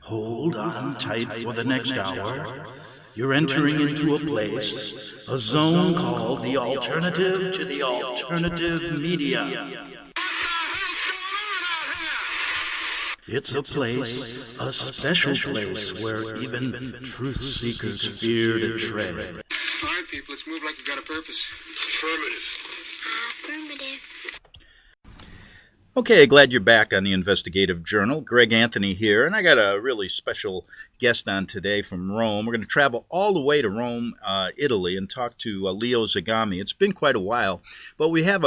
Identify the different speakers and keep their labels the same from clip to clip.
Speaker 1: Hold on tight for the next hour. You're entering into a place, a zone called the alternative to the alternative media. It's a place, a special place where even truth seekers fear to tread.
Speaker 2: All right, people, let's move like we've got a purpose.
Speaker 3: Affirmative.
Speaker 1: Okay, glad you're back on the Investigative Journal. Greg Anthony here, and I got a really special guest on today from Rome. We're going to travel all the way to Rome, Italy, and talk to Leo Zagami. It's been quite a while, but we have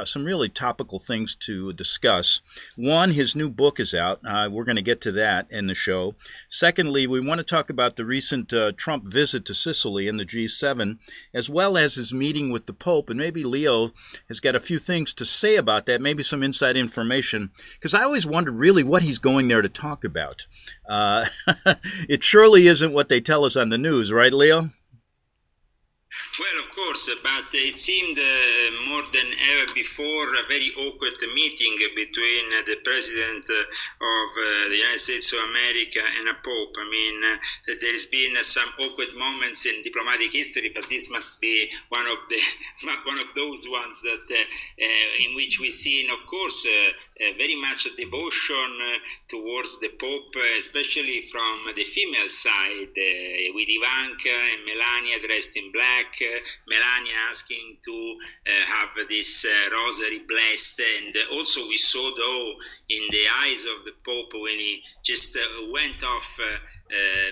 Speaker 1: some really topical things to discuss. One, his new book is out. We're going to get to that in the show. Secondly, we want to talk about the recent Trump visit to Sicily and the G7, as well as his meeting with the Pope, and maybe Leo has got a few things to say about that, maybe some inside information, because I always wondered really what he's going there to talk about. It surely isn't what they tell us on the news, right, Leo?
Speaker 4: Well, of course, but it seemed more than ever before a very awkward meeting between the President of the United States of America and a Pope. I mean, there's been some awkward moments in diplomatic history, but this must be one of those ones that in which we've seen, of course, very much a devotion towards the Pope, especially from the female side, with Ivanka and Melania dressed in black. Melania asking to have this rosary blessed, and also we saw, though, in the eyes of the Pope when he just went off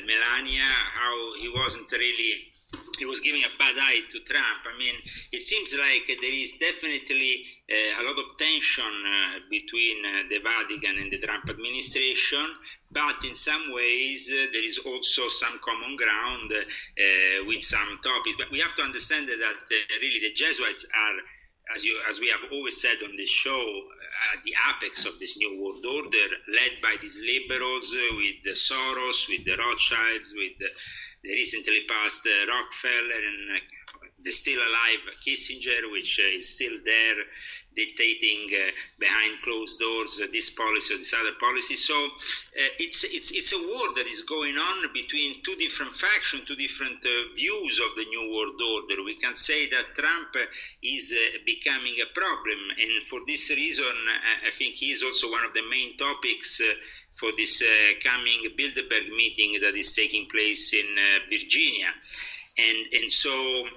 Speaker 4: Melania, how he wasn't really. He was giving a bad eye to Trump. I mean, it seems like there is definitely a lot of tension between the Vatican and the Trump administration, but in some ways there is also some common ground with some topics. But we have to understand that really the Jesuits are, as we have always said on this show, at the apex of this new world order, led by these liberals with the Soros, with the Rothschilds, with the recently passed Rockefeller, and the still alive Kissinger, which is still there dictating behind closed doors this policy or this other policy. So it's a war that is going on between two different factions, two different views of the new world order. We can say that Trump is becoming a problem, and for this reason I think he is also one of the main topics for this coming Bilderberg meeting that is taking place in Virginia. And so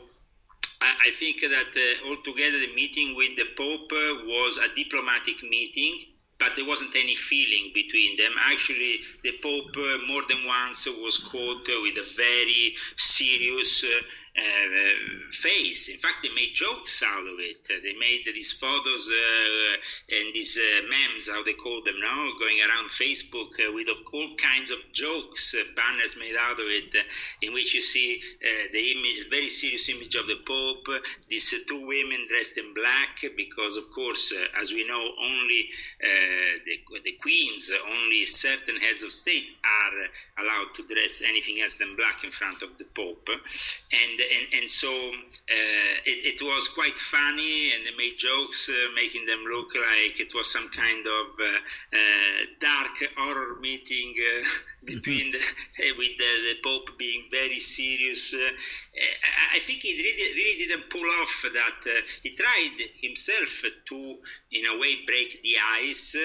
Speaker 4: I think that altogether the meeting with the Pope was a diplomatic meeting, but there wasn't any feeling between them. Actually, the Pope more than once was caught with a very serious face. In fact, they made jokes out of it. They made these photos and these memes, how they call them now, going around Facebook with all kinds of jokes, banners made out of it, in which you see the image, very serious image of the Pope, these two women dressed in black, because, of course, as we know, only the queens, only certain heads of state are allowed to dress anything else than black in front of the Pope. And so it was quite funny, and they made jokes making them look like it was some kind of dark horror meeting between with the Pope being very serious. I think he really didn't pull off that. He tried himself to, in a way, break the ice,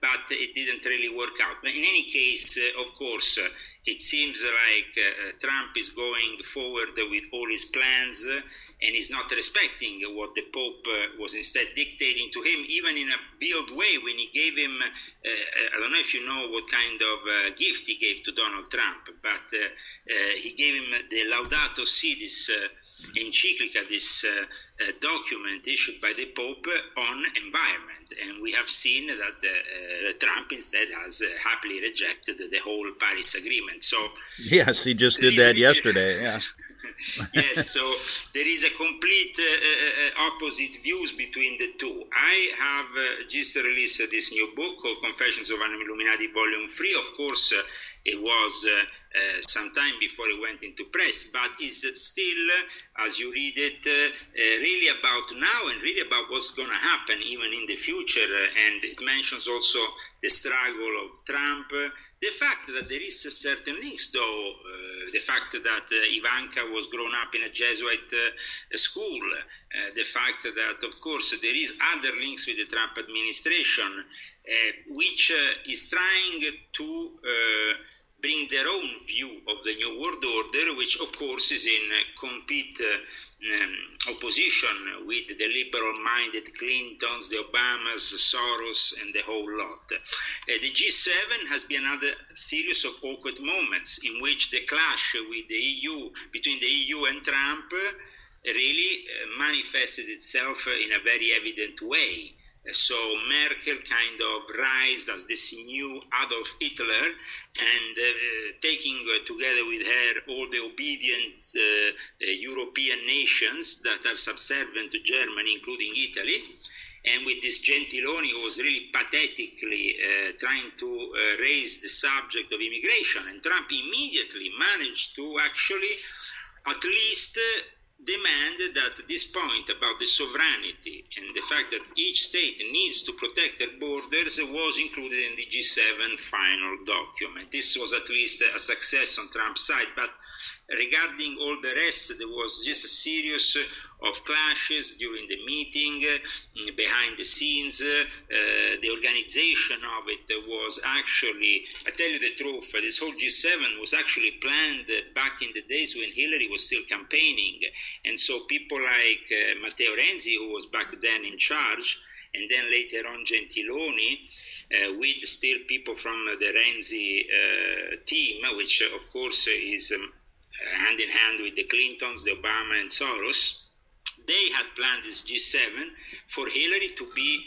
Speaker 4: but it didn't really work out. But in any case, of course, it seems like Trump is going forward with all his plans and is not respecting what the Pope was instead dictating to him, even in a veiled way when he gave him, I don't know if you know what kind of gift he gave to Donald Trump, but he gave him the Laudato Si, this encyclica, this document issued by the Pope on environment. And we have seen that Trump instead has happily rejected the whole Paris Agreement. So
Speaker 1: yes, he just did that yesterday. Yeah.
Speaker 4: Yes, so there is a complete opposite views between the two. I have just released this new book called Confessions of an Illuminati Volume 3. Of course, it was some time before it went into press, but it's still, as you read it, really about now and really about what's going to happen even in the future. And it mentions also the struggle of Trump, the fact that there is a certain links, though, the fact that Ivanka was grown up in a Jesuit school, the fact that, of course, there is other links with the Trump administration, which is trying to bring their own view of the New World Order, which of course is in complete opposition with the liberal-minded Clintons, the Obamas, Soros, and the whole lot. The G7 has been another series of awkward moments in which the clash with the EU, between the EU and Trump, really manifested itself in a very evident way. So Merkel kind of rised as this new Adolf Hitler and taking together with her all the obedient European nations that are subservient to Germany, including Italy. And with this Gentiloni who was really pathetically trying to raise the subject of immigration. And Trump immediately managed to actually at least demand that this point about the sovereignty and the fact that each state needs to protect their borders was included in the G7 final document. This was at least a success on Trump's side, but regarding all the rest, there was just a series of clashes during the meeting, behind the scenes. The organization of it was actually, I tell you the truth, this whole G7 was actually planned back in the days when Hillary was still campaigning. And so people like Matteo Renzi, who was back then in charge, and then later on Gentiloni, with still people from the Renzi team, which of course is hand in hand with the Clintons, the Obama and Soros, they had planned this G7 for Hillary to be,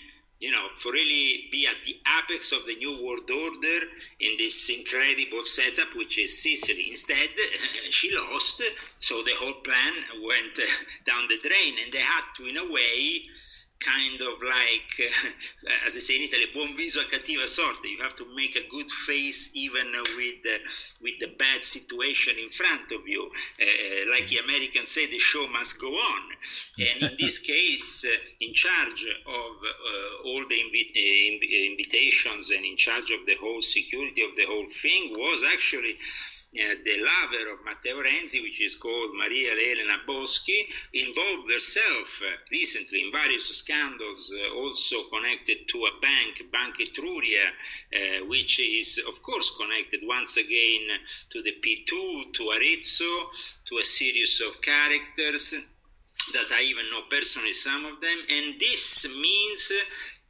Speaker 4: for really be at the apex of the New World Order in this incredible setup, which is Sicily. Instead, she lost, so the whole plan went down the drain, and they had to, in a way, kind of like, as they say in Italy, buon viso a cattiva sorte. You have to make a good face even with the bad situation in front of you. Like the Americans say, the show must go on. And in this case, in charge of all the invitations and in charge of the whole security of the whole thing was actually the lover of Matteo Renzi, which is called Maria Elena Boschi, involved herself recently in various scandals, also connected to a bank, Banca Etruria, which is, of course, connected once again to the P2, to Arezzo, to a series of characters that I even know personally, some of them. And this means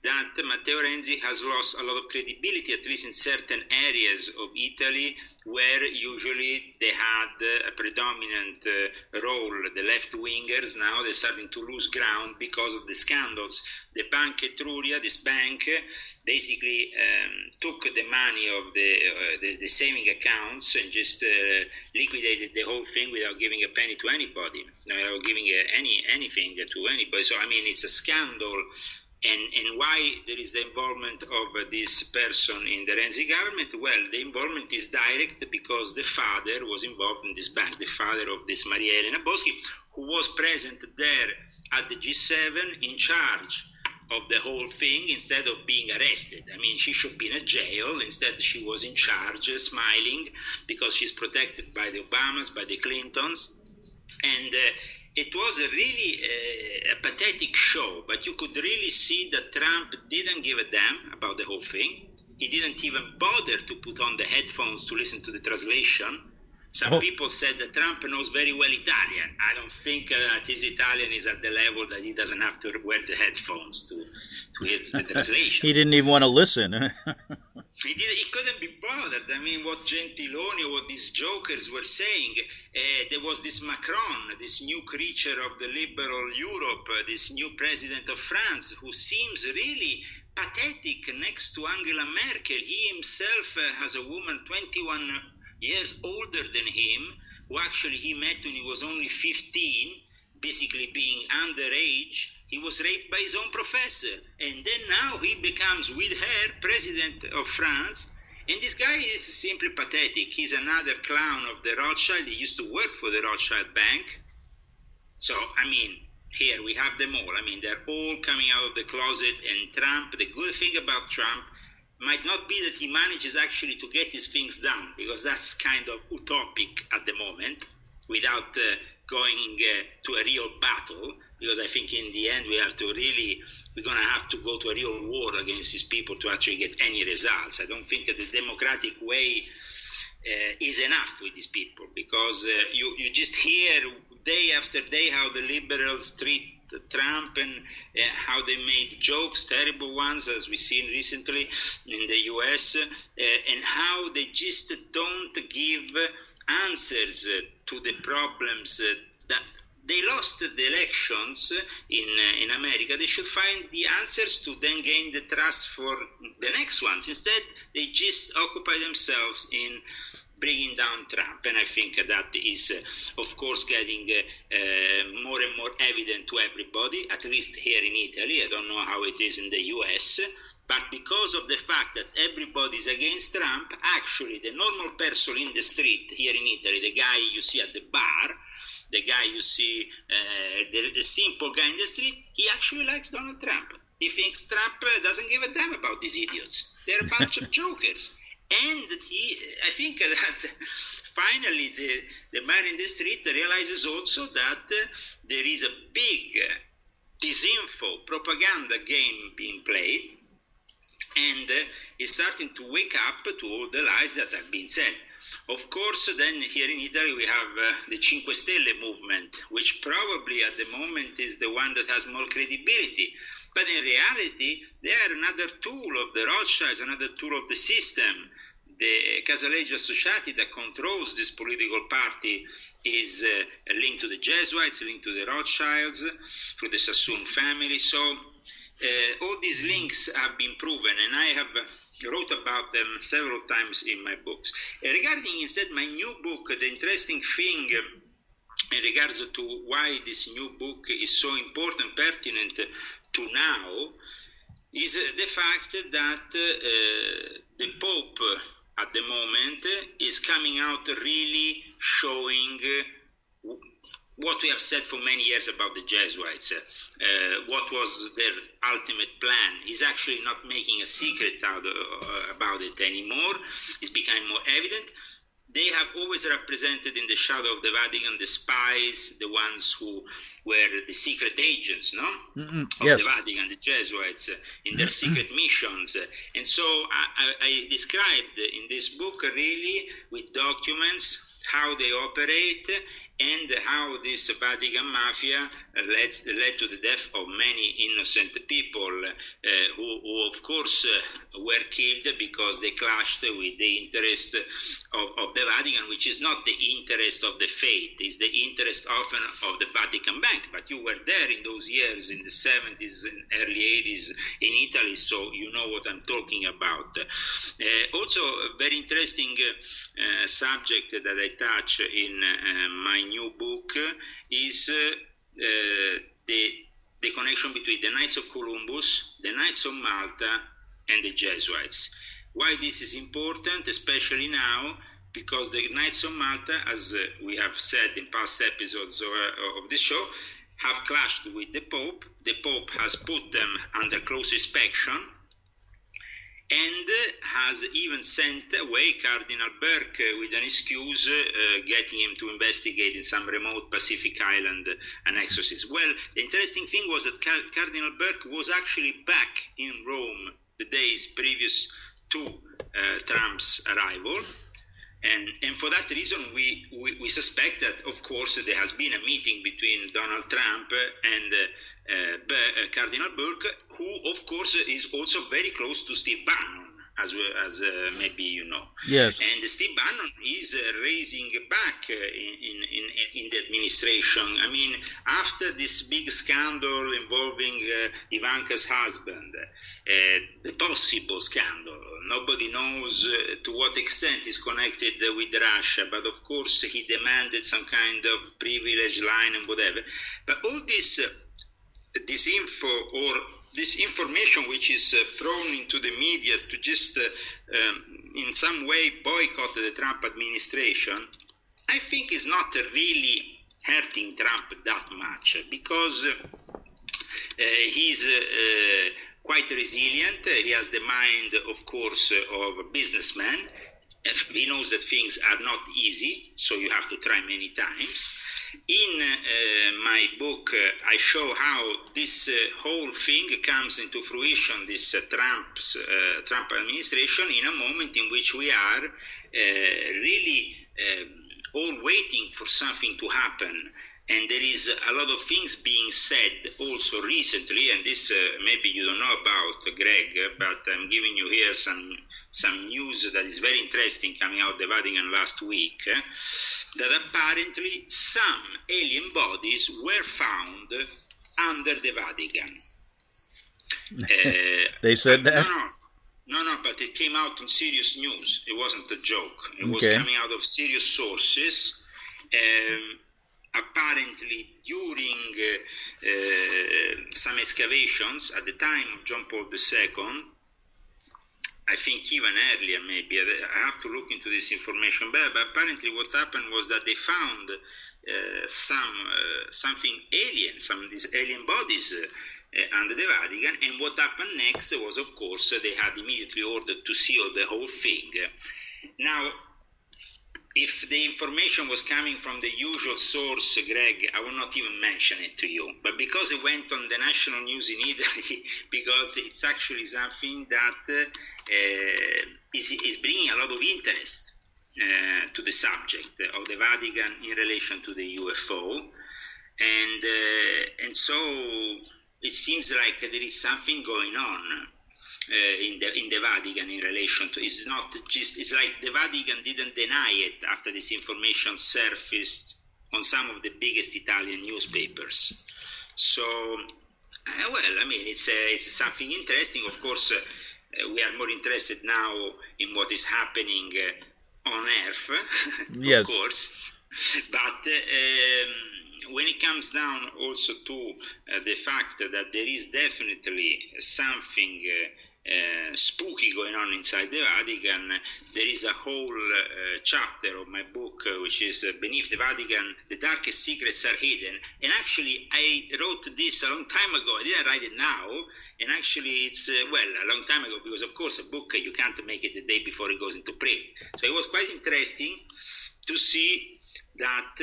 Speaker 4: that Matteo Renzi has lost a lot of credibility, at least in certain areas of Italy, where usually they had a predominant role. The left-wingers, now they're starting to lose ground because of the scandals. The Banca Etruria, this bank, basically took the money of the saving accounts and just liquidated the whole thing without giving a penny to anybody, without giving anything to anybody. So, I mean, it's a scandal. And why there is the involvement of this person in the Renzi government? Well, the involvement is direct because the father was involved in this bank, the father of this Maria Elena Boschi, who was present there at the G7 in charge of the whole thing instead of being arrested. I mean, she should be in a jail. Instead, she was in charge, smiling, because she's protected by the Obamas, by the Clintons. And it was a really a pathetic show, but you could really see that Trump didn't give a damn about the whole thing. He didn't even bother to put on the headphones to listen to the translation. Some people said that Trump knows very well Italian. I don't think his Italian is at the level that he doesn't have to wear the headphones to hear the translation.
Speaker 1: He didn't even want to listen.
Speaker 4: He couldn't be bothered. I mean, what Gentiloni, what these jokers were saying, there was this Macron, this new creature of the liberal Europe, this new president of France, who seems really pathetic next to Angela Merkel. He himself has a woman 21 years older than him, who actually he met when he was only 15, basically being underage. He was raped by his own professor. And then now he becomes, with her, president of France. And this guy is simply pathetic. He's another clown of the Rothschild. He used to work for the Rothschild Bank. So, I mean, here we have them all. I mean, they're all coming out of the closet. And Trump, the good thing about Trump might not be that he manages actually to get his things done, because that's kind of utopic at the moment, without going to a real battle, because I think in the end we're going to have to go to a real war against these people to actually get any results. I don't think that the democratic way is enough with these people, because you just hear day after day how the liberals treat Trump and how they made jokes, terrible ones, as we've seen recently in the US, and how they just don't give answers to the problems that they lost the elections in America. They should find the answers to then gain the trust for the next ones. Instead, they just occupy themselves in bringing down Trump, and I think that is, of course, getting more and more evident to everybody, at least here in Italy. I don't know how it is in the US, but because of the fact that everybody is against Trump, actually the normal person in the street here in Italy, the guy you see at the bar, the guy you see, the simple guy in the street, he actually likes Donald Trump. He thinks Trump doesn't give a damn about these idiots. They're a bunch of jokers. And I think that finally the man in the street realizes also that there is a big disinfo propaganda game being played, and is starting to wake up to all the lies that have been said. Of course, then here in Italy we have the Cinque Stelle movement, which probably at the moment is the one that has more credibility. But in reality, they are another tool of the Rothschilds, another tool of the system. The Casaleggio Associati that controls this political party is linked to the Jesuits, linked to the Rothschilds, to the Sassoon family. So all these links have been proven, and I have wrote about them several times in my books. Regarding instead my new book, the interesting thing in regards to why this new book is so important, pertinent to now, is the fact that the Pope at the moment is coming out really showing what we have said for many years about the Jesuits, what was their ultimate plan. He's actually not making a secret about it anymore. It's becoming more evident. They have always represented in the shadow of the Vatican the spies, the ones who were the secret agents, of
Speaker 1: yes.
Speaker 4: the Vatican, the Jesuits, in their secret missions. And so I described in this book really with documents how they operate and how this Vatican mafia led to the death of many innocent people who of course, were killed because they clashed with the interest of the Vatican, which is not the interest of the faith, it's the interest often of the Vatican Bank. But you were there in those years, in the 70s and early 80s in Italy, so you know what I'm talking about. Also, a very interesting subject that I touch in my new book is the connection between the Knights of Columbus, the Knights of Malta, and the Jesuits. Why this is important, especially now, because the Knights of Malta, as we have said in past episodes of this show, have clashed with the Pope. The Pope has put them under close inspection, and has even sent away Cardinal Burke with an excuse, getting him to investigate in some remote Pacific island an exorcism. Well, the interesting thing was that Cardinal Burke was actually back in Rome the days previous to Trump's arrival. And for that reason, we suspect that, of course, there has been a meeting between Donald Trump and Cardinal Burke, who, of course, is also very close to Steve Bannon. as maybe you know.
Speaker 1: Yes.
Speaker 4: And Steve Bannon is raising back in the administration. I mean, after this big scandal involving Ivanka's husband, the possible scandal, nobody knows to what extent is connected with Russia, but of course he demanded some kind of privilege line and whatever. But all this info or this information which is thrown into the media to just in some way boycott the Trump administration, I think is not really hurting Trump that much, because he's quite resilient. He has the mind, of course, of a businessman. He knows that things are not easy, so you have to try many times. In my book, I show how this whole thing comes into fruition, this Trump administration, in a moment in which we are really all waiting for something to happen. And there is a lot of things being said also recently, and this maybe you don't know about, Greg, but I'm giving you here some news that is very interesting coming out of the Vatican last week, that apparently some alien bodies were found under the Vatican.
Speaker 1: They said that?
Speaker 4: No, but it came out on serious news. It wasn't a joke. It was coming out of serious sources. Apparently, during some excavations at the time of John Paul II, I think even earlier maybe, I have to look into this information better, but apparently what happened was that they found something alien, some of these alien bodies under the Vatican, and what happened next was, of course, they had immediately ordered to seal the whole thing. Now, if the information was coming from the usual source, Greg, I will not even mention it to you. But because it went on the national news in Italy, because it's actually something that is bringing a lot of interest to the subject of the Vatican in relation to the UFO. And so it seems like there is something going on in the Vatican in relation to, it's not just, it's like the Vatican didn't deny it after this information surfaced on some of the biggest Italian newspapers. So, well, I mean, it's something interesting. Of course, we are more interested now in what is happening on Earth,
Speaker 1: yes.
Speaker 4: Of course. But when it comes down also to the fact that there is definitely something spooky going on inside the Vatican, there is a whole chapter of my book which is Beneath the Vatican, the Darkest Secrets Are Hidden. And actually I wrote this a long time ago. I didn't write it now, and actually it's a long time ago, because of course a book you can't make it the day before it goes into print. So it was quite interesting to see that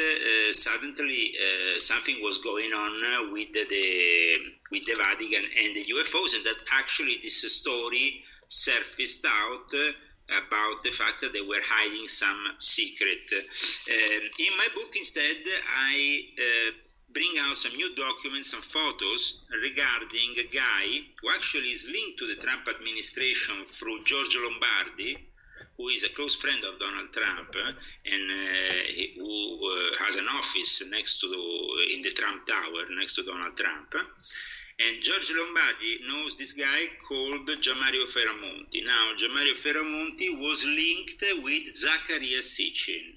Speaker 4: suddenly something was going on with the Vatican and the UFOs, and that actually this story surfaced out about the fact that they were hiding some secret. In my book, instead, I bring out some new documents, some photos regarding a guy who actually is linked to the Trump administration through Giorgio Lombardi, who is a close friend of Donald Trump, and who has an office in the Trump Tower next to Donald Trump. And Giorgio Lombardi knows this guy called Gianmario Feramonti. Now, Gianmario Feramonti was linked with Zacarias Sitchin.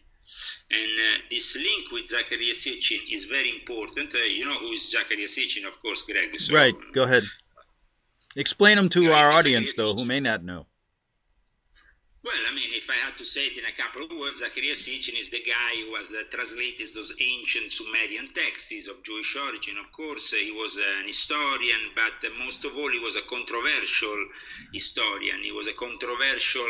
Speaker 4: And this link with Zacarias Sitchin is very important. You know who is Zacarias Sitchin, of course, Greg. So,
Speaker 1: right, go ahead. Explain him to our audience, though, who may not know.
Speaker 4: Well, I mean, if I had to say it in a couple of words, Zacarias Sitchin is the guy who has translated those ancient Sumerian texts of Jewish origin. Of course, he was an historian, but most of all, he was a controversial historian. He was a controversial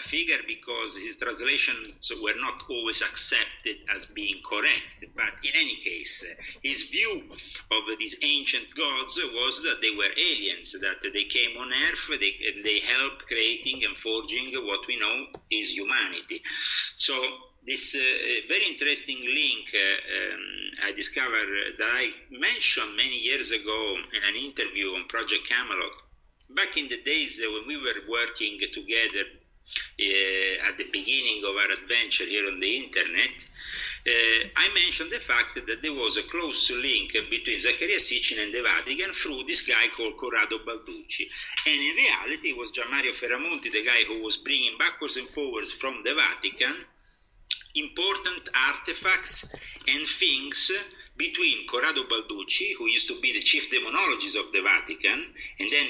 Speaker 4: figure because his translations were not always accepted as being correct. But in any case, his view of these ancient gods was that they were aliens, that they came on Earth, they helped creating and forging what we know is humanity. So this very interesting link I discovered that I mentioned many years ago in an interview on Project Camelot back in the days when we were working together at the beginning of our adventure here on the internet, I mentioned the fact that there was a close link between Zaccaria Sitchin and the Vatican through this guy called Corrado Balducci. And in reality, it was Gianmario Ferramonti, the guy who was bringing backwards and forwards from the Vatican important artifacts and things between Corrado Balducci, who used to be the chief demonologist of the Vatican, and then,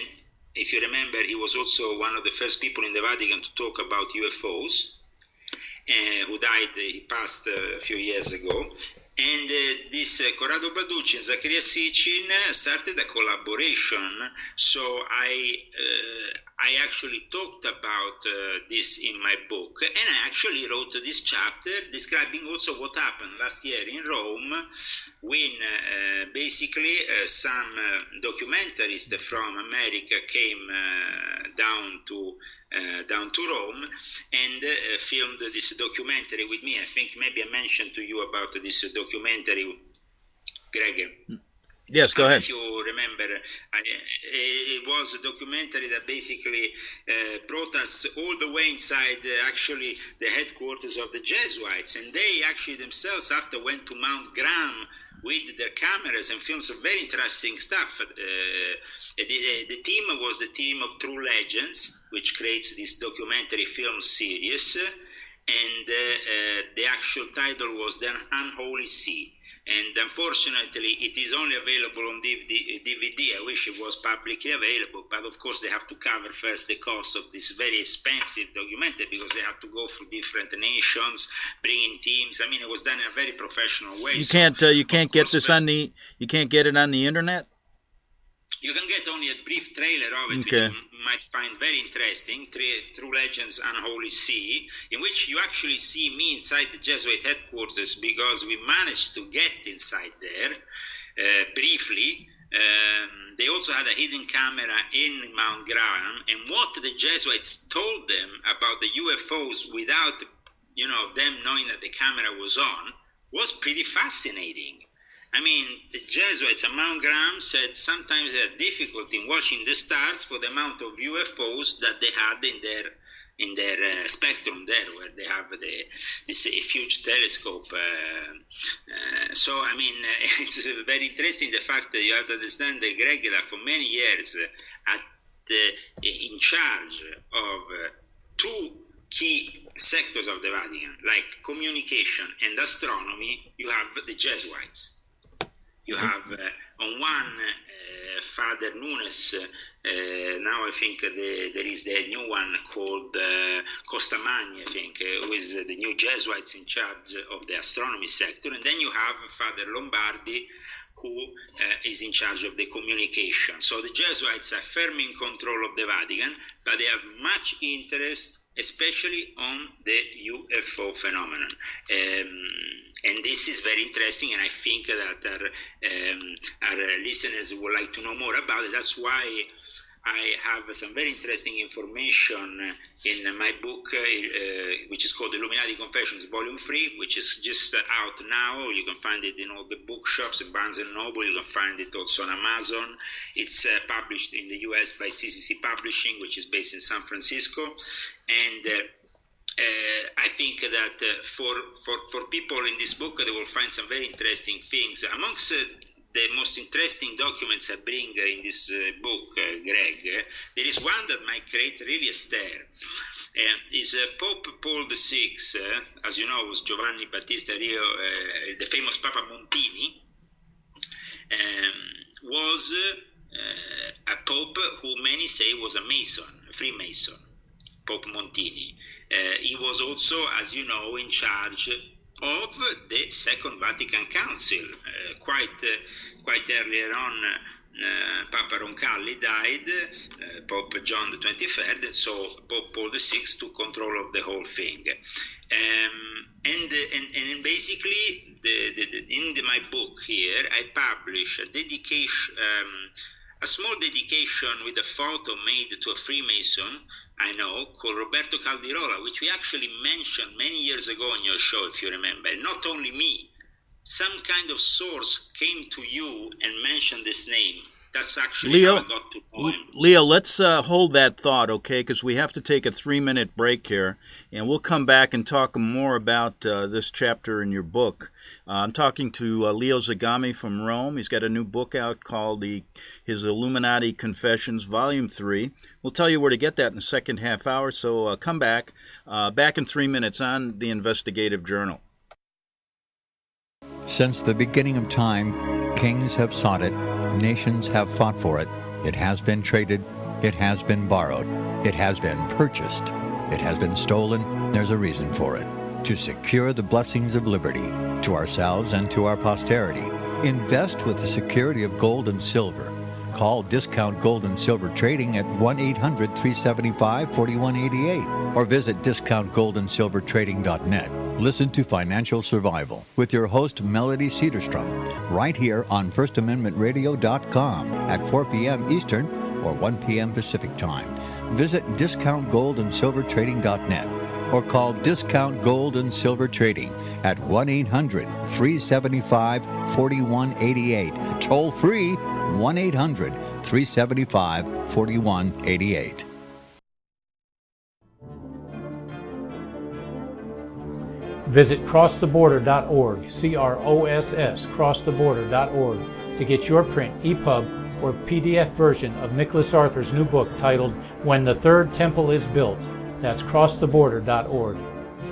Speaker 4: if you remember, he was also one of the first people in the Vatican to talk about UFOs, who died, he passed a few years ago. And this Corrado Balducci and Zaccaria Sitchin started a collaboration. So I actually talked about this in my book, and I actually wrote this chapter describing also what happened last year in Rome when basically some documentarists from America came down to Rome and filmed this documentary with me. I think maybe I mentioned to you about this documentary, Greg.
Speaker 1: Yes, go ahead.
Speaker 4: If you remember, it was a documentary that basically brought us all the way inside actually the headquarters of the Jesuits, and they actually themselves after went to Mount Graham with their cameras and filmed some very interesting stuff. The team was the team of True Legends, which creates this documentary film series, and the actual title was The Unholy See. And unfortunately, it is only available on DVD. I wish it was publicly available, but of course they have to cover first the cost of this very expensive documentary because they have to go through different nations, bring in teams. I mean, it was done in a very professional way.
Speaker 1: You can't get this you can't get it on the internet?
Speaker 4: You can get only a brief trailer of it,
Speaker 1: okay,
Speaker 4: which you might find very interesting, True Legends Unholy See, in which you actually see me inside the Jesuit headquarters because we managed to get inside there briefly. They also had a hidden camera in Mount Graham, and what the Jesuits told them about the UFOs without them knowing that the camera was on was pretty fascinating. I mean, the Jesuits at Mount Graham said sometimes they had difficulty in watching the stars for the amount of UFOs that they had in their spectrum there, where they have this huge telescope. So, I mean, it's very interesting the fact that you have to understand that Greg, for many years, in charge of two key sectors of the Vatican, like communication and astronomy, you have the Jesuits. You have on one Father Nunes, now I think there is the new one called Costamagni, I think, who is the new Jesuits in charge of the astronomy sector. And then you have Father Lombardi, who is in charge of the communication. So the Jesuits are firmly in control of the Vatican, but they have much interest especially on the UFO phenomenon. And this is very interesting, and I think that our listeners would like to know more about it. That's why I have some very interesting information in my book, which is called Illuminati Confessions, Volume 3, which is just out now. You can find it in all the bookshops, in Barnes & Noble. You can find it also on Amazon. It's published in the U.S. by CCC Publishing, which is based in San Francisco. And I think that for people in this book, they will find some very interesting things. Amongst the most interesting documents I bring in this book, Greg, there is one that might create really a stir. Is Pope Paul VI, as you know, was Giovanni Battista Rio, the famous Papa Montini, was a pope who many say was a Mason, a Freemason, Pope Montini. He was also, as you know, in charge of the Second Vatican Council. Quite earlier on, Papa Roncalli died, Pope John the 23rd, and so Pope Paul VI took control of the whole thing. And basically, in my book here, I publish a dedication, a small dedication with a photo made to a Freemason I know, called Roberto Caldirola, which we actually mentioned many years ago on your show, if you remember. And not only me, some kind of source came to you and mentioned this name. That's actually how I got to know him.
Speaker 1: Leo, let's hold that thought, okay, because we have to take a 3-minute break here, and we'll come back and talk more about this chapter in your book. I'm talking to Leo Zagami from Rome. He's got a new book out called his Illuminati Confessions, Volume 3. We'll tell you where to get that in the second half hour, so come back. Back in 3 minutes on the Investigative Journal.
Speaker 3: Since the beginning of time, kings have sought it, nations have fought for it. It has been traded, it has been borrowed, it has been purchased, it has been stolen. There's a reason for it. To secure the blessings of liberty to ourselves and to our posterity. Invest with the security of gold and silver. Call Discount Gold and Silver Trading at 1-800-375-4188 or visit discountgoldandsilvertrading.net. Listen to Financial Survival with your host Melody Cedarstrom right here on FirstAmendmentRadio.com at 4 p.m. Eastern or 1 p.m. Pacific Time. Visit discountgoldandsilvertrading.net or call Discount Gold and Silver Trading at 1-800-375-4188. Toll free 1-800-375-4188.
Speaker 5: Visit crosstheborder.org, CROSS, crosstheborder.org, to get your print, EPUB, or PDF version of Nicholas Arthur's new book titled When the Third Temple is Built. That's crosstheborder.org.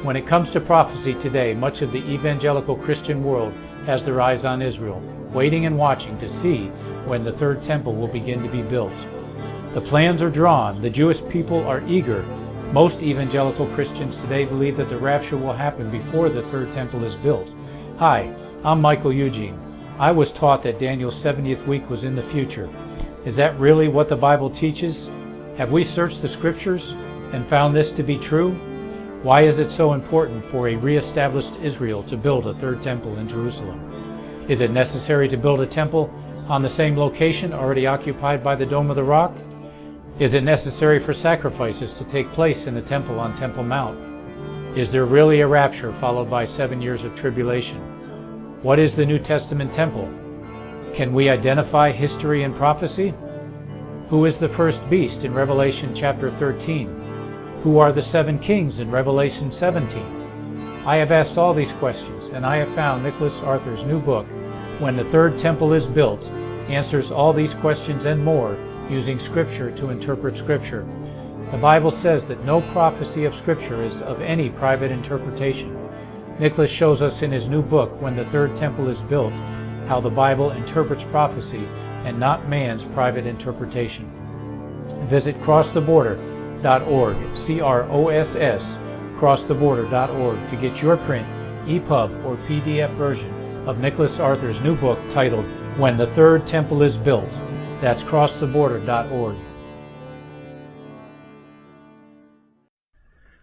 Speaker 5: When it comes to prophecy today, much of the evangelical Christian world has their eyes on Israel, waiting and watching to see when the third temple will begin to be built. The plans are drawn. The Jewish people are eager. Most evangelical Christians today believe that the rapture will happen before the third temple is built. Hi, I'm Michael Eugene. I was taught that Daniel's 70th week was in the future. Is that really what the Bible teaches? Have we searched the scriptures and found this to be true? Why is it so important for a re-established Israel to build a third temple in Jerusalem? Is it necessary to build a temple on the same location already occupied by the Dome of the Rock? Is it necessary for sacrifices to take place in the temple on Temple Mount? Is there really a rapture followed by 7 years of tribulation? What is the New Testament temple? Can we identify history and prophecy? Who is the first beast in Revelation chapter 13? Who are the 7 kings in Revelation 17? I have asked all these questions, and I have found Nicholas Arthur's new book, When the Third Temple is Built, answers all these questions and more using Scripture to interpret Scripture. The Bible says that no prophecy of Scripture is of any private interpretation. Nicholas shows us in his new book, When the Third Temple is Built, how the Bible interprets prophecy and not man's private interpretation. Visit crosstheborder.org, CROSS, crosstheborder.org, to get your print, EPUB, or PDF version of Nicholas Arthur's new book titled When the Third Temple is Built. That's crosstheborder.org.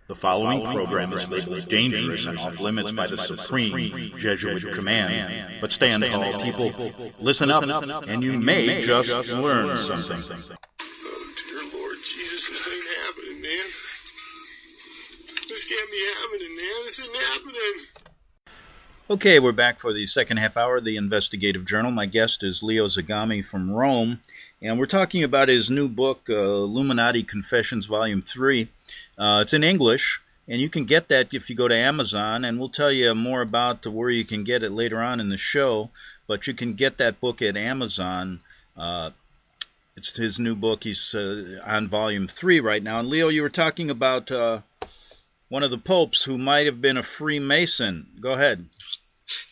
Speaker 1: The following program is labeled dangerous and off limits by the Supreme Jesuit Command. But stand tall, people. Listen up, and you may just learn something.
Speaker 2: Oh, dear Lord Jesus, this ain't happening, man. This can't be happening, man. This ain't happening.
Speaker 1: Okay, we're back for the second half hour of the Investigative Journal. My guest is Leo Zagami from Rome, and we're talking about his new book, Illuminati Confessions, Volume 3. It's in English, and you can get that if you go to Amazon, and we'll tell you more about where you can get it later on in the show, but you can get that book at Amazon. It's his new book. He's on Volume 3 right now. And Leo, you were talking about one of the popes who might have been a Freemason. Go ahead.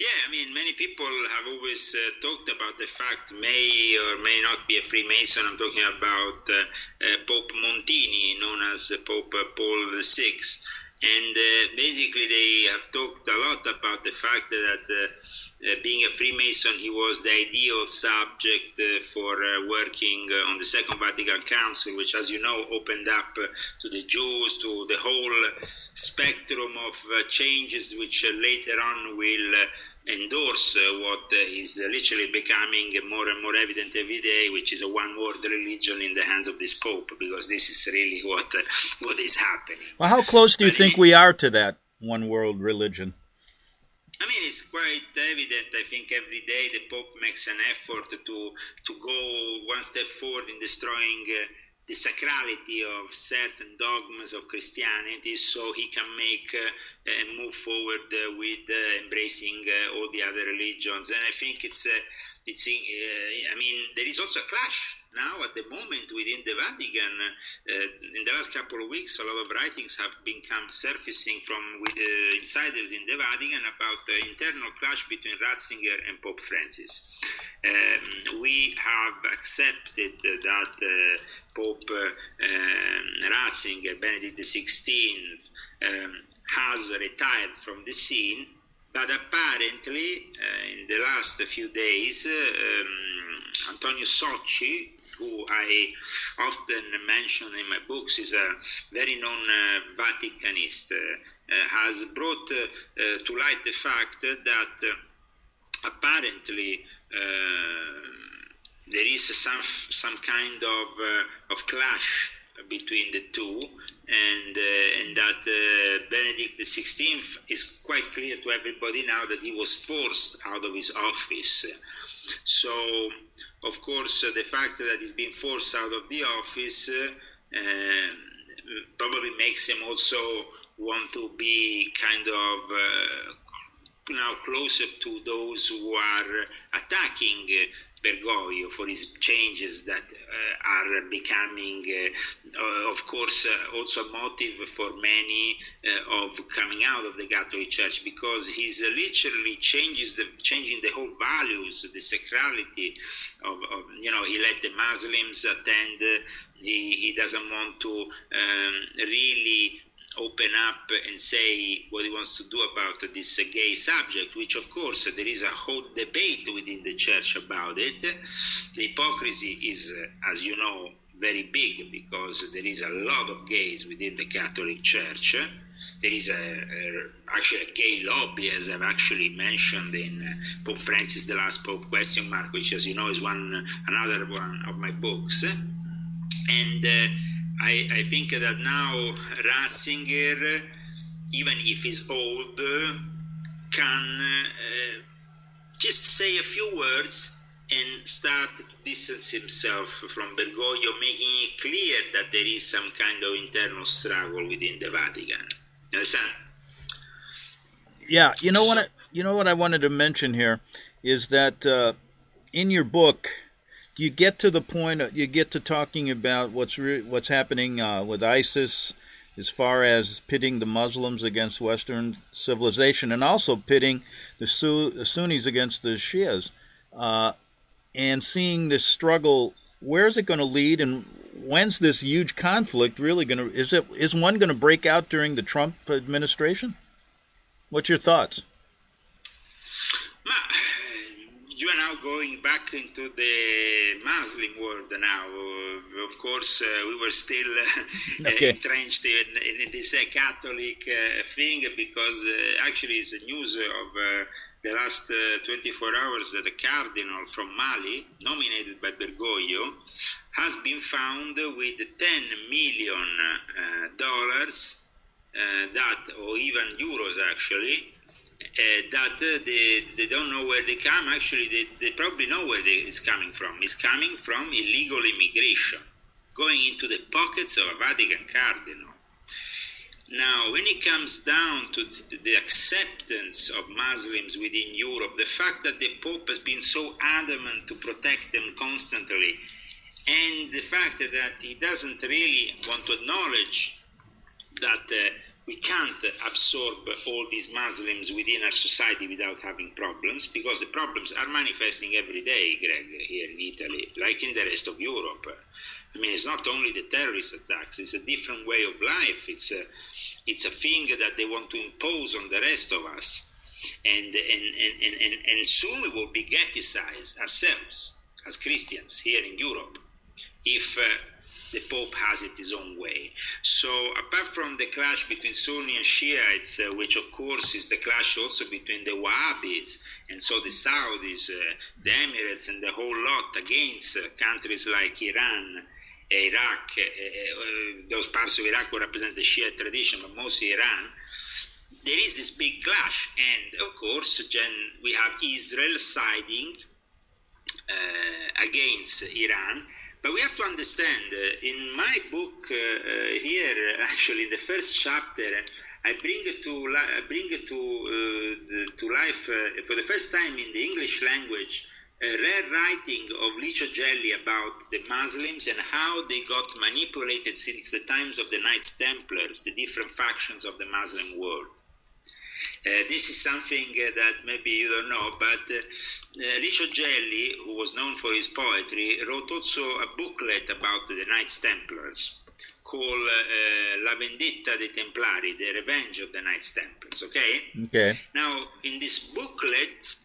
Speaker 4: Yeah, I mean, many people have always talked about the fact may or may not be a Freemason. I'm talking about Pope Montini, known as Pope Paul VI. And basically they have talked a lot about the fact that being a Freemason, he was the ideal subject for working on the Second Vatican Council, which, as you know, opened up to the Jews, to the whole spectrum of changes which later on will endorse what is literally becoming more and more evident every day, which is a one-world religion in the hands of this Pope, because this is really what is happening.
Speaker 1: Well, how close do you think we are to that one-world religion?
Speaker 4: I mean, it's quite evident. I think every day the Pope makes an effort to go one step forward in destroying the sacrality of certain dogmas of Christianity, so he can make and move forward with embracing all the other religions. And I think I mean, there is also a clash now at the moment within the Vatican. In the last couple of weeks, a lot of writings have become surfacing from insiders in the Vatican about the internal clash between Ratzinger and Pope Francis. We have accepted that Pope Ratzinger, Benedict XVI, has retired from the scene, but apparently in the last few days, Antonio Socci, who I often mention in my books, is a very known Vaticanist, has brought to light the fact that apparently there is some kind of clash between the two, and that Benedict XVI is quite clear to everybody now that he was forced out of his office. So, of course, the fact that he's been forced out of the office probably makes him also want to be kind of now closer to those who are attacking Bergoglio for his changes that are becoming, of course, also a motive for many of coming out of the Catholic Church, because he's literally changing the whole values, the sacrality of he let the Muslims attend. He doesn't want to really open up and say what he wants to do about this gay subject, which of course there is a whole debate within the church about it. The hypocrisy is, as you know, very big, because there is a lot of gays within the Catholic Church. There is actually a gay lobby, as I've actually mentioned in Pope Francis, the Last Pope, ? Which, as you know, is another one of my books. And I think that now Ratzinger, even if he's old, can just say a few words and start to distance himself from Bergoglio, making it clear that there is some kind of internal struggle within the Vatican. You understand?
Speaker 1: Yeah, you know what I wanted to mention here is that in your book, you get to the point, you get to talking about what's happening with ISIS as far as pitting the Muslims against Western civilization, and also pitting the Sunnis against the Shias, and seeing this struggle. Where is it going to lead, and when's this huge conflict really going to? Is one going to break out during the Trump administration? What's your thoughts?
Speaker 4: You are now going back into the Muslim world now. Of course, we were still entrenched in this Catholic thing, because actually it's the news of the last 24 hours that a cardinal from Mali, nominated by Bergoglio, has been found with $10 million or even euros actually, that they don't know where they come. Actually, they probably know where it's coming from. It's coming from illegal immigration, going into the pockets of a Vatican cardinal. Now, when it comes down to the acceptance of Muslims within Europe, the fact that the Pope has been so adamant to protect them constantly, and the fact that he doesn't really want to acknowledge that we can't absorb all these Muslims within our society without having problems, because the problems are manifesting every day, Greg, here in Italy, like in the rest of Europe. I mean, it's not only the terrorist attacks, it's a different way of life. It's a thing that they want to impose on the rest of us. And soon we will be ghettoized ourselves as Christians here in Europe, if the Pope has it his own way. So apart from the clash between Sunni and Shiites, which of course is the clash also between the Wahhabis and so the Saudis, the Emirates and the whole lot against countries like Iran, Iraq, those parts of Iraq who represent the Shiite tradition, but mostly Iran, there is this big clash, and of course, we have Israel siding against Iran. But we have to understand, in my book here, actually, in the first chapter, I bring to life for the first time in the English language a rare writing of Licio Gelli about the Muslims and how they got manipulated since the times of the Knights Templars, the different factions of the Muslim world. This is something that maybe you don't know, but Licio Gelli, who was known for his poetry, wrote also a booklet about the Knights Templars called La Vendetta dei Templari, the Revenge of the Knights Templars, okay? Now, in this booklet,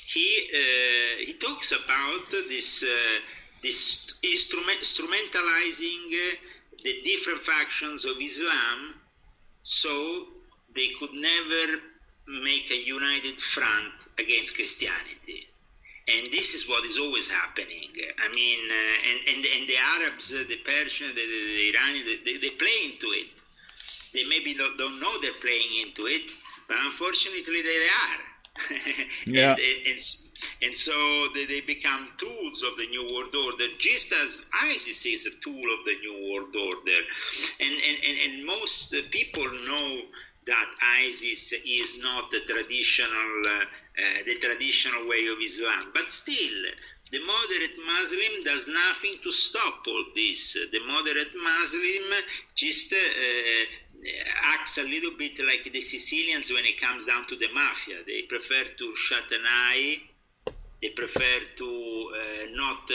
Speaker 4: he talks about this instrumentalizing the different factions of Islam so they could never make a united front against Christianity. And this is what is always happening. I mean, and the Arabs, the Persians, the Iranians, they play into it. They maybe don't know they're playing into it, but unfortunately they are.
Speaker 1: Yeah.
Speaker 4: And so they become tools of the New World Order, just as ISIS is a tool of the New World Order. And most people know that ISIS is not the traditional way of Islam. But still, the moderate Muslim does nothing to stop all this. The moderate Muslim just acts a little bit like the Sicilians when it comes down to the mafia. They prefer to shut an eye. They prefer to not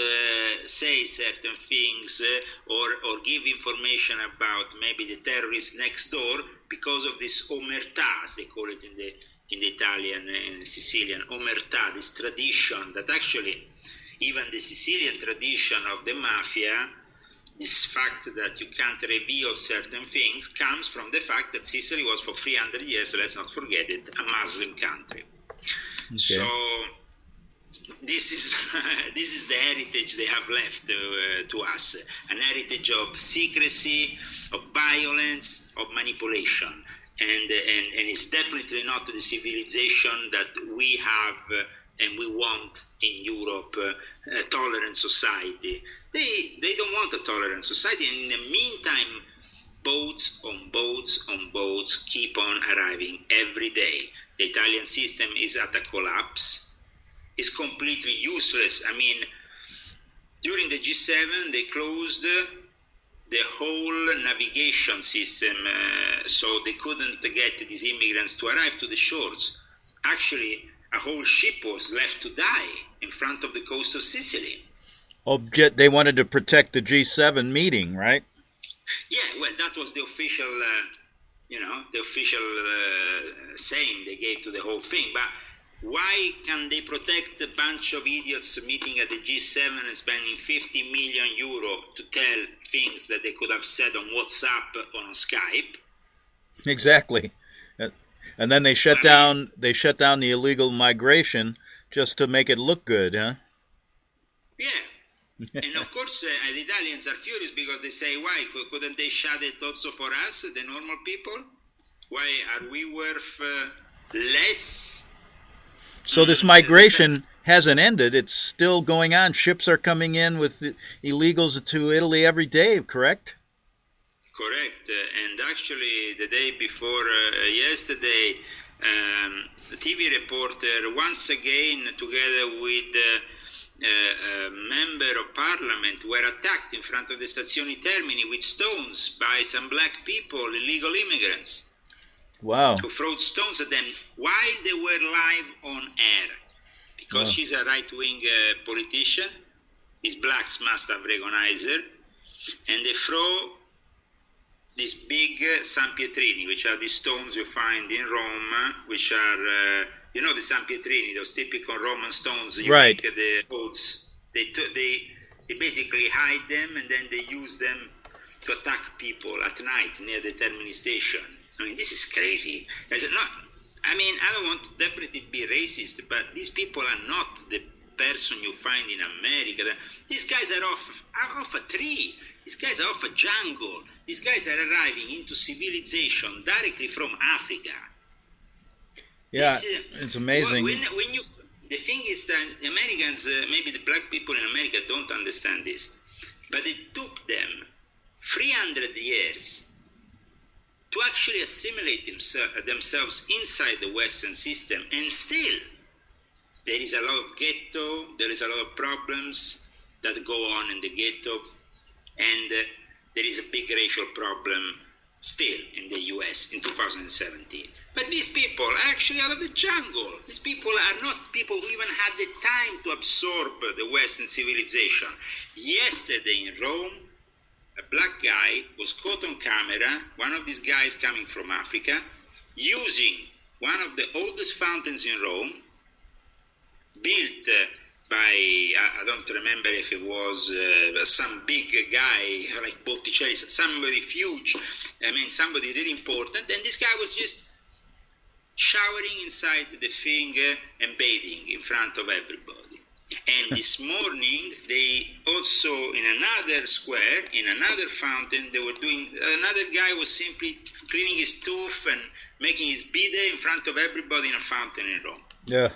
Speaker 4: say certain things or give information about maybe the terrorists next door because of this omertà, as they call it in the Italian and Sicilian, omertà, this tradition that actually even the Sicilian tradition of the mafia, this fact that you can't reveal certain things comes from the fact that Sicily was for 300 years, let's not forget it, a Muslim country. Okay. So this is the heritage they have left to us, an heritage of secrecy, of violence, of manipulation, and it's definitely not the civilization that we have and we want in Europe, a tolerant society. They don't want a tolerant society, and in the meantime, boats on boats on boats keep on arriving every day. The Italian system is at a collapse. It's completely useless. I mean, during the G7, they closed the whole navigation system, so they couldn't get these immigrants to arrive to the shores. Actually, a whole ship was left to die in front of the coast of Sicily.
Speaker 1: Oh, they wanted to protect the G7 meeting, right?
Speaker 4: Yeah, well, that was the official, saying they gave to the whole thing. But why can they protect a bunch of idiots meeting at the G7 and spending 50 million euro to tell things that they could have said on WhatsApp or on Skype?
Speaker 1: Exactly. And then they shut down the illegal migration just to make it look good, huh?
Speaker 4: Yeah. And of course, the Italians are furious because they say, why? Couldn't they shut it also for us, the normal people? Why are we worth less?
Speaker 1: So this migration hasn't ended. It's still going on. Ships are coming in with illegals to Italy every day, correct?
Speaker 4: Correct. And actually, the day before yesterday, the TV reporter, once again, together with a member of parliament, were attacked in front of the Stazioni Termini with stones by some black people, illegal immigrants.
Speaker 1: Wow.
Speaker 4: Who threw stones at them while they were live on air. Because she's a right-wing politician. These blacks must have recognized her. And they throw these big San Pietrini, which are the stones you find in Rome, which are, the San Pietrini, those typical Roman stones you
Speaker 1: right.
Speaker 4: make the boats. They basically hide them and then they use them to attack people at night near the Termini station. I mean, this is crazy. I don't want to definitely be racist, but these people are not the person you find in America. These guys are off a tree. These guys are off a jungle. These guys are arriving into civilization directly from Africa.
Speaker 1: Yeah, it's amazing.
Speaker 4: When you, the thing is that Americans, maybe the black people in America don't understand this, but it took them 300 years to actually assimilate themselves inside the Western system, and still there is a lot of ghetto, there is a lot of problems that go on in the ghetto, and there is a big racial problem still in the US in 2017. But these people are actually out of the jungle. These people are not people who even had the time to absorb the Western civilization. Yesterday in Rome, a black guy was caught on camera, one of these guys coming from Africa, using one of the oldest fountains in Rome, built by, I don't remember if it was some big guy like Botticelli, somebody huge, somebody really important, and this guy was just showering inside the thing and bathing in front of everybody. And this morning, they also, in another square, in another fountain, they were doing, another guy was simply cleaning his tooth and making his bidet in front of everybody in a fountain in Rome.
Speaker 1: Yeah.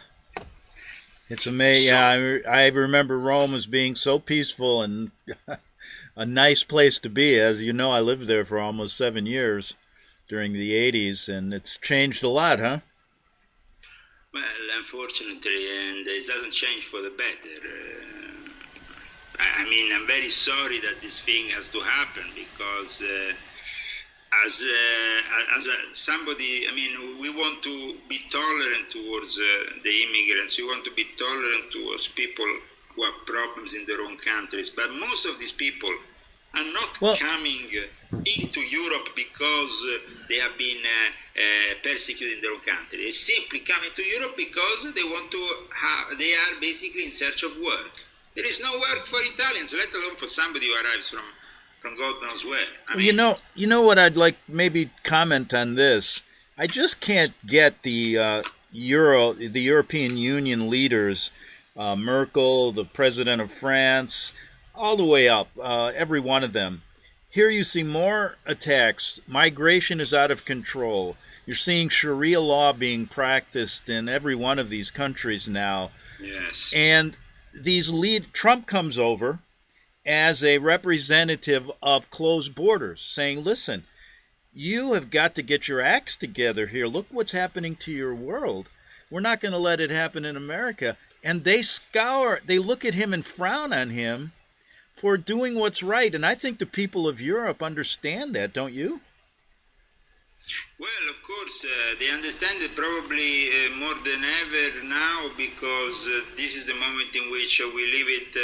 Speaker 1: It's amazing. I remember Rome as being so peaceful and a nice place to be. As you know, I lived there for almost 7 years during the 80s, and it's changed a lot, huh?
Speaker 4: Well, unfortunately, and it doesn't change for the better. I'm very sorry that this thing has to happen, because as somebody, we want to be tolerant towards the immigrants. We want to be tolerant towards people who have problems in their own countries. But most of these people are not coming into Europe because they have been persecuted in their own country. They simply come into Europe because they want to they are basically in search of work. There is no work for Italians, let alone for somebody who arrives from God knows where.
Speaker 1: You know what I'd like maybe comment on this. I just can't get the European Union leaders, Merkel, the president of France, all the way up, every one of them. Here you see more attacks. Migration is out of control. You're seeing Sharia law being practiced in every one of these countries now.
Speaker 4: Yes.
Speaker 1: And Trump comes over as a representative of closed borders, saying, listen, you have got to get your acts together here. Look what's happening to your world. We're not going to let it happen in America. And they look at him and frown on him for doing what's right. And I think the people of Europe understand that, don't you?
Speaker 4: Well, of course, they understand it probably more than ever now, because this is the moment in which we live it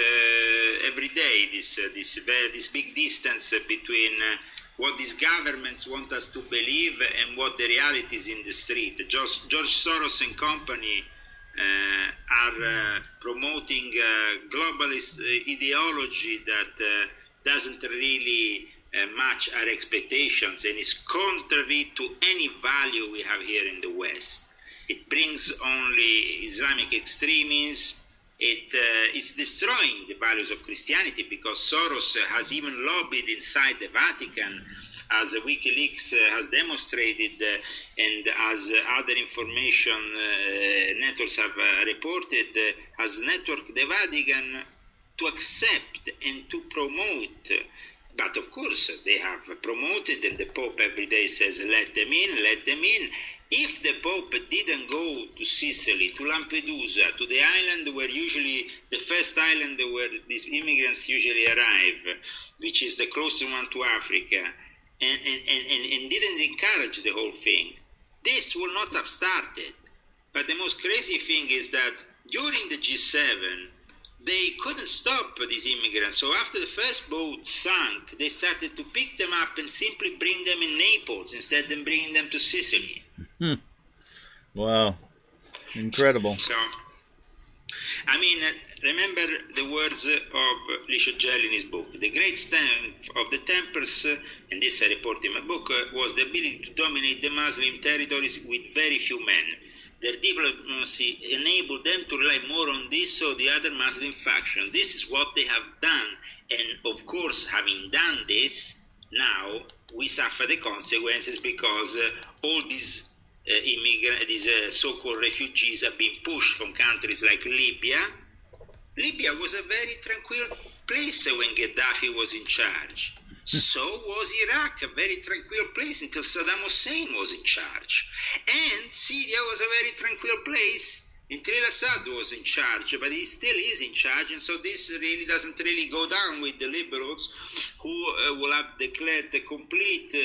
Speaker 4: every day, this big distance between what these governments want us to believe and what the reality is in the street. George Soros and company are promoting globalist ideology that doesn't really match our expectations and is contrary to any value we have here in the West. It brings only Islamic extremism. It's destroying the values of Christianity, because Soros has even lobbied inside the Vatican, as WikiLeaks has demonstrated, and as other information networks have reported, has networked the Vatican to accept and to promote. But of course, they have promoted, and the Pope every day says, let them in, let them in. If the Pope didn't go to Sicily, to Lampedusa, to the island where usually, the first island where these immigrants usually arrive, which is the closest one to Africa, and didn't encourage the whole thing, this would not have started. But the most crazy thing is that during the G7, they couldn't stop these immigrants. So after the first boat sank, they started to pick them up and simply bring them in Naples instead of bringing them to Sicily.
Speaker 1: Wow. Incredible.
Speaker 4: So, remember the words of Licio Gelli in his book. The great strength of the Templars, and this I report in my book, was the ability to dominate the Muslim territories with very few men. Their diplomacy enabled them to rely more on this or the other Muslim faction. This is what they have done. And of course, having done this, now we suffer the consequences, because all these these so-called refugees are being pushed from countries like Libya. Libya was a very tranquil place when Gaddafi was in charge. So was Iraq, a very tranquil place until Saddam Hussein was in charge. And Syria was a very tranquil place until Assad was in charge, but he still is in charge, and so this really doesn't really go down with the liberals, who will have declared a complete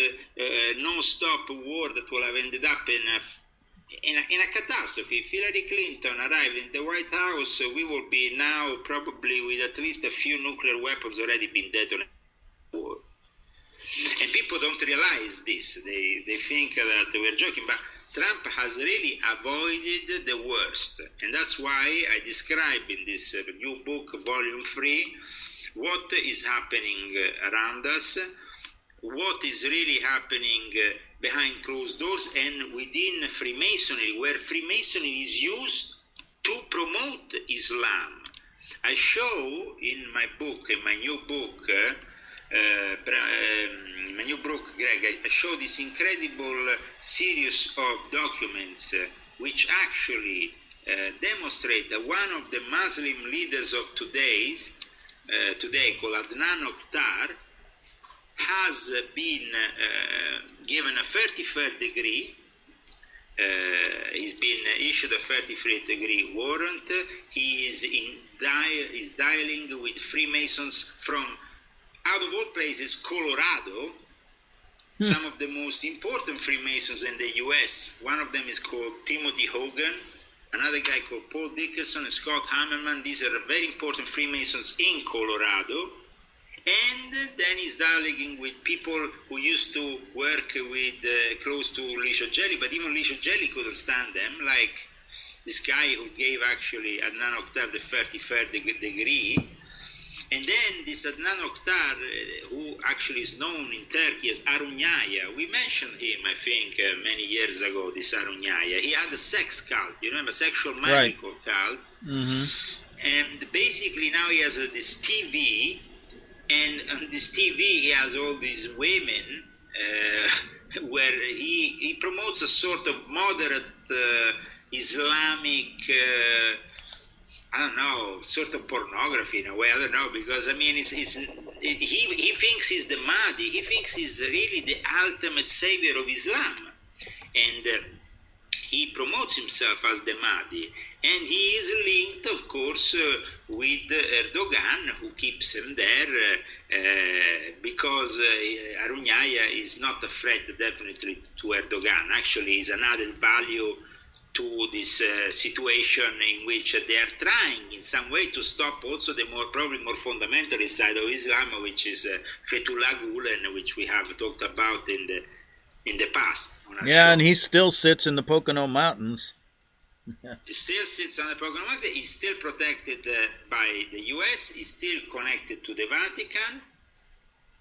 Speaker 4: non-stop war that will have ended up in a catastrophe. If Hillary Clinton arrived in the White House, we will be now probably with at least a few nuclear weapons already been detonated. And people don't realize this. They think that we're joking, but Trump has really avoided the worst. And that's why I describe in this new book, Volume 3, what is happening around us, what is really happening behind closed doors and within Freemasonry, where Freemasonry is used to promote Islam. I show in my book, in my new book, Greg, I show this incredible series of documents which actually demonstrate that one of the Muslim leaders of today, called Adnan Oktar, has been given a 33rd degree. He's been issued a 33rd degree warrant. He is dialing with Freemasons from, out of all places, Colorado. Some of the most important Freemasons in the U.S. One of them is called Timothy Hogan, another guy called Paul Dickerson and Scott Hammerman. These are very important Freemasons in Colorado. And then he's dialoguing with people who used to work with close to Licio Gelli, but even Licio Gelli couldn't stand them, like this guy who gave actually Adnan Oktar the 33rd degree. And then this Adnan Oktar, who actually is known in Turkey as Arunyaya, we mentioned him, I think, many years ago, this Arunyaya. He had a sex cult, you remember, sexual magical cult. Mm-hmm. And basically now he has this TV, and on this TV he has all these women where he promotes a sort of moderate Islamic... I don't know, sort of pornography in a way. I don't know, because I mean, he thinks he's the Mahdi. He thinks he's really the ultimate savior of Islam, and he promotes himself as the Mahdi. And he is linked, of course, with Erdogan, who keeps him there because Arunyaya is not a threat, definitely, to Erdogan. Actually, he's an added value to this situation in which they are trying in some way to stop also the probably more fundamentalist side of Islam, which is Fethullah Gulen, which we have talked about in the past.
Speaker 1: Yeah, show. And he still sits in the Pocono Mountains.
Speaker 4: He still sits on the Pocono Mountains. He's still protected by the U.S. He's still connected to the Vatican.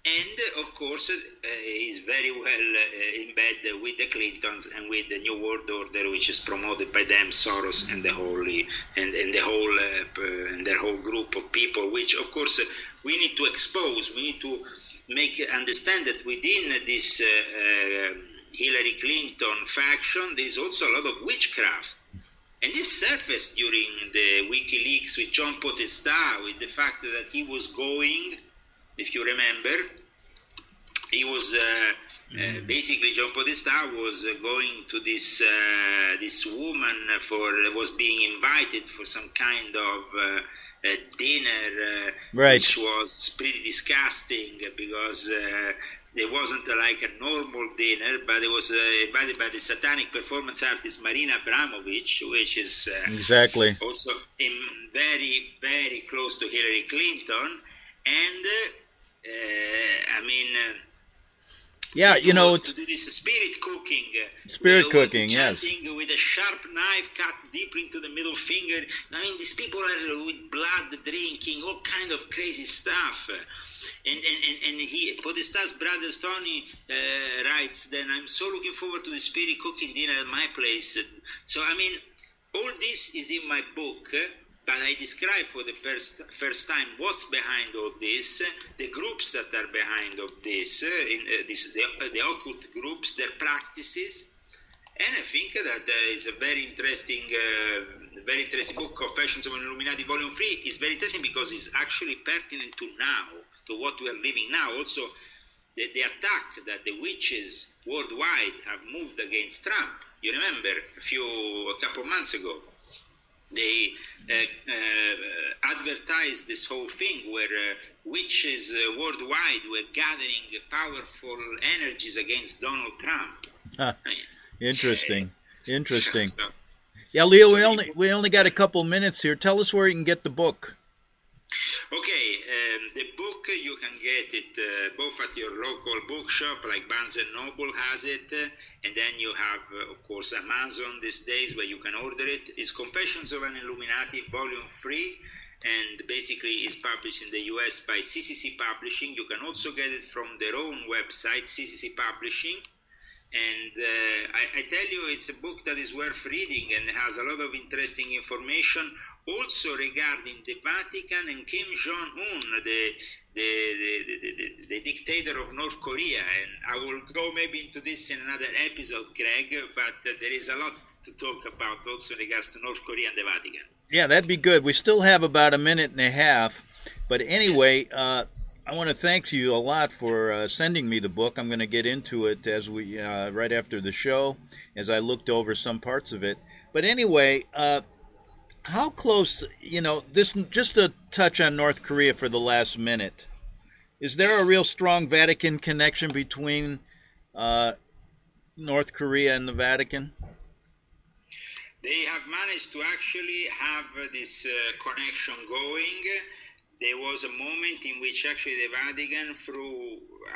Speaker 4: And, of course, he's very well in bed with the Clintons and with the New World Order, which is promoted by them, Soros, and the whole group of people, which, of course, we need to expose. We need to understand that within this Hillary Clinton faction, there's also a lot of witchcraft. And this surfaced during the WikiLeaks with John Podesta, with the fact that he was going... If you remember, he was basically John Podesta was going to this woman was being invited for some kind of dinner, which was pretty disgusting because there wasn't like a normal dinner, but it was invited by the satanic performance artist Marina Abramovich, which is
Speaker 1: exactly
Speaker 4: also very, very close to Hillary Clinton. And
Speaker 1: yeah, you know,
Speaker 4: to do this spirit cooking.
Speaker 1: Yes.
Speaker 4: With a sharp knife cut deep into the middle finger. I mean, these people are with blood drinking, all kind of crazy stuff. And Podesta's brother Tony writes, then I'm so looking forward to the spirit cooking dinner at my place. So, I mean, all this is in my book. But I describe for the first time what's behind all this, the groups that are behind all this, the occult groups, their practices, And I think that it's a very interesting book, Confessions of an Illuminati, Volume 3. It's very interesting because it's actually pertinent to now, to what we are living now. Also, the attack that the witches worldwide have moved against Trump. You remember a couple of months ago, they advertised this whole thing where witches worldwide were gathering powerful energies against Donald Trump.
Speaker 1: Interesting.
Speaker 4: So,
Speaker 1: Yeah, Leo, we only got a couple minutes here. Tell us where you can get the book.
Speaker 4: Okay, the book, you can get it both at your local bookshop, like Barnes & Noble has it, and then you have, of course, Amazon these days where you can order it. It's Confessions of an Illuminati, Volume 3, and basically it's published in the US by CCC Publishing. You can also get it from their own website, CCC Publishing. And I tell you, it's a book that is worth reading and has a lot of interesting information also regarding the Vatican and Kim Jong-un, the dictator of North Korea. And I will go maybe into this in another episode, Greg, but there is a lot to talk about also in regards to North Korea and the Vatican.
Speaker 1: Yeah, that'd be good. We still have about a minute and a half. But anyway, I want to thank you a lot for sending me the book. I'm going to get into it as we right after the show, as I looked over some parts of it. But anyway, how close, this just a touch on North Korea for the last minute. Is there a real strong Vatican connection between North Korea and the Vatican?
Speaker 4: They have managed to actually have this connection going. There was a moment in which actually the Vatican,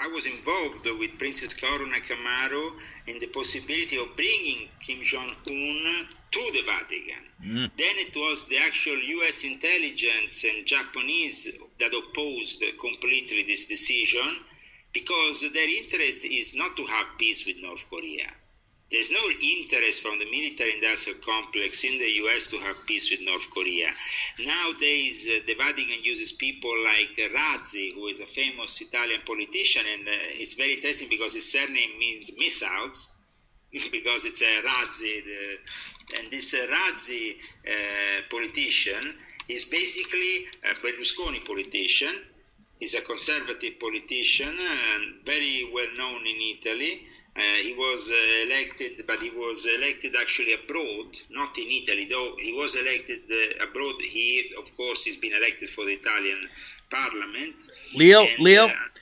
Speaker 4: I was involved with Princess Corona Camaro in the possibility of bringing Kim Jong-un to the Vatican. Then it was the actual U.S. intelligence and Japanese that opposed completely this decision, because their interest is not to have peace with North Korea. There's no interest from the military-industrial complex in the U.S. to have peace with North Korea. Nowadays, the Vatican uses people like Razzi, who is a famous Italian politician, and it's very interesting because his surname means missiles, because it's a Razzi. And this Razzi politician is basically a Berlusconi politician. He's a conservative politician, very well known in Italy. He was elected, but he was elected actually abroad, not in Italy, though he was elected abroad. He, of course, has been elected for the Italian parliament.
Speaker 1: Leo,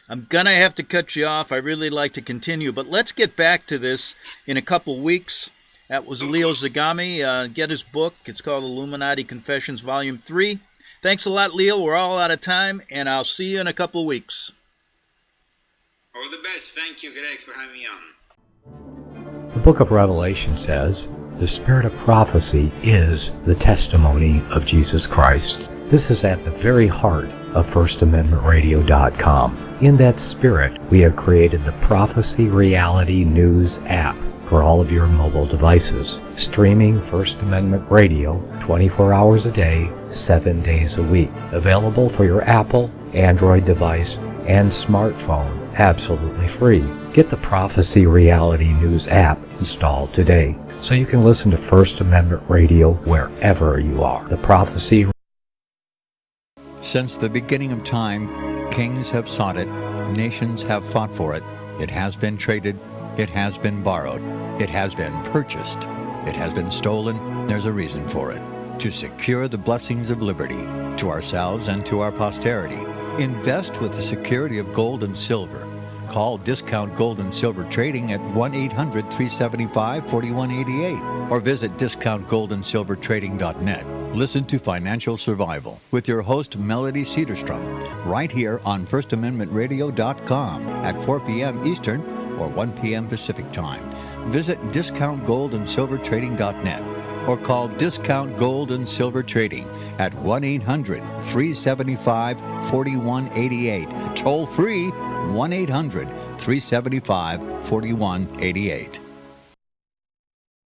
Speaker 1: I'm going to have to cut you off. I really like to continue, but let's get back to this in a couple weeks. That was Leo Zagami. Get his book. It's called Illuminati Confessions, Volume 3. Thanks a lot, Leo. We're all out of time, and I'll see you in a couple of weeks.
Speaker 4: All the best. Thank you, Greg, for having me on.
Speaker 6: The book of Revelation says, the spirit of prophecy is the testimony of Jesus Christ. This is at the very heart of FirstAmendmentRadio.com. In that spirit, we have created the Prophecy Reality News app for all of your mobile devices, streaming First Amendment Radio 24 hours a day, 7 days a week. Available for your Apple, Android device, and smartphone, absolutely free. Get the Prophecy Reality News app installed today so you can listen to First Amendment Radio wherever you are. The Prophecy.
Speaker 3: Since the beginning of time, kings have sought it, nations have fought for it. It has been traded, it has been borrowed, it has been purchased, it has been stolen. There's a reason for it. To secure the blessings of liberty to ourselves and to our posterity. Invest with the security of gold and silver. Call Discount Gold and Silver Trading at 1-800-375-4188 or visit discountgoldandsilvertrading.net. Listen to Financial Survival with your host Melody Cedarstrom right here on FirstAmendmentRadio.com at 4 p.m. Eastern or 1 p.m. Pacific Time. Visit discountgoldandsilvertrading.net or call Discount Gold and Silver Trading at 1-800-375-4188. Toll free 1-800-375-4188.